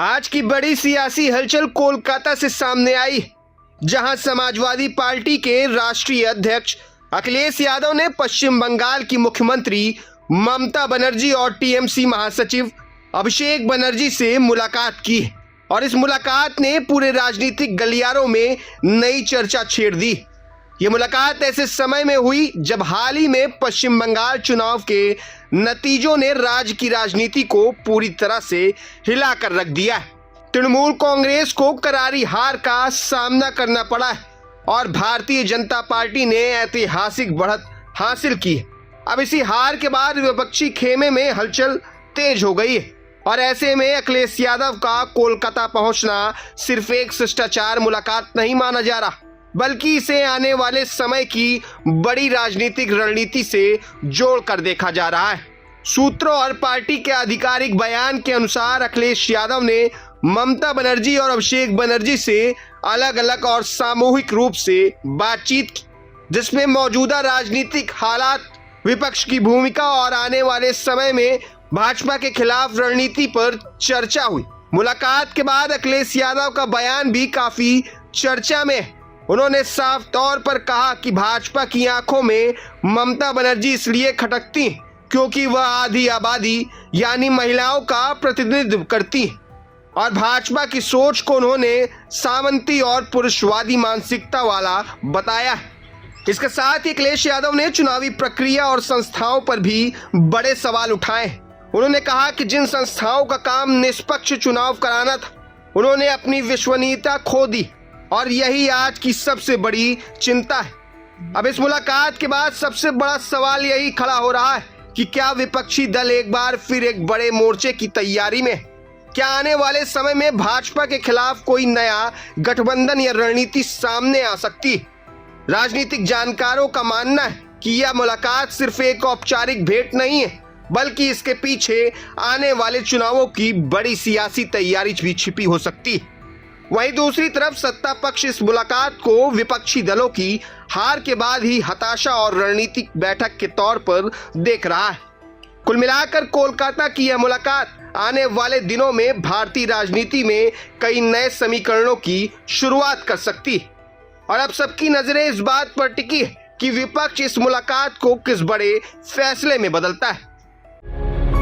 आज की बड़ी सियासी हलचल कोलकाता से सामने आई, जहां समाजवादी पार्टी के राष्ट्रीय अध्यक्ष अखिलेश यादव ने पश्चिम बंगाल की मुख्यमंत्री ममता बनर्जी और टीएमसी महासचिव अभिषेक बनर्जी से मुलाकात की और इस मुलाकात ने पूरे राजनीतिक गलियारों में नई चर्चा छेड़ दी। ये मुलाकात ऐसे समय में हुई जब हाल ही में पश्चिम बंगाल चुनाव के नतीजों ने राज्य की राजनीति को पूरी तरह से हिलाकर रख दिया है। तृणमूल कांग्रेस को करारी हार का सामना करना पड़ा है और भारतीय जनता पार्टी ने ऐतिहासिक बढ़त हासिल की है। अब इसी हार के बाद विपक्षी खेमे में हलचल तेज हो गई है और ऐसे में अखिलेश यादव का कोलकाता पहुंचना सिर्फ एक शिष्टाचार मुलाकात नहीं माना जा रहा, बल्कि इसे आने वाले समय की बड़ी राजनीतिक रणनीति से जोड़कर देखा जा रहा है। सूत्रों और पार्टी के आधिकारिक बयान के अनुसार अखिलेश यादव ने ममता बनर्जी और अभिषेक बनर्जी से अलग अलग और सामूहिक रूप से बातचीत की, जिसमें मौजूदा राजनीतिक हालात, विपक्ष की भूमिका और आने वाले समय में भाजपा के खिलाफ रणनीति पर चर्चा हुई। मुलाकात के बाद अखिलेश यादव का बयान भी काफी चर्चा में है। उन्होंने साफ तौर पर कहा कि भाजपा की आंखों में ममता बनर्जी इसलिए खटकती हैं क्योंकि वह आधी आबादी यानी महिलाओं का प्रतिनिधित्व करती हैं और भाजपा की सोच को उन्होंने सामंती और पुरुषवादी मानसिकता वाला बताया है। इसके साथ ही अखिलेश यादव ने चुनावी प्रक्रिया और संस्थाओं पर भी बड़े सवाल उठाए। उन्होंने कहा कि जिन संस्थाओं का काम निष्पक्ष चुनाव कराना था, उन्होंने अपनी विश्वसनीयता खो दी और यही आज की सबसे बड़ी चिंता है। अब इस मुलाकात के बाद सबसे बड़ा सवाल यही खड़ा हो रहा है कि क्या विपक्षी दल एक बार फिर एक बड़े मोर्चे की तैयारी में है? क्या आने वाले समय में भाजपा के खिलाफ कोई नया गठबंधन या रणनीति सामने आ सकती है? राजनीतिक जानकारों का मानना है कि यह मुलाकात सिर्फ एक औपचारिक भेंट नहीं है, बल्कि इसके पीछे आने वाले चुनावों की बड़ी सियासी तैयारी भी छिपी हो सकती है। वहीं दूसरी तरफ सत्ता पक्ष इस मुलाकात को विपक्षी दलों की हार के बाद ही हताशा और रणनीतिक बैठक के तौर पर देख रहा है। कुल मिलाकर कोलकाता की यह मुलाकात आने वाले दिनों में भारतीय राजनीति में कई नए समीकरणों की शुरुआत कर सकती है और अब सबकी नजरें इस बात पर टिकी है कि विपक्ष इस मुलाकात को किस बड़े फैसले में बदलता है।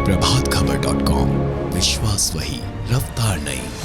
प्रभातखबर.com, विश्वास वही, रफ्तार नहीं।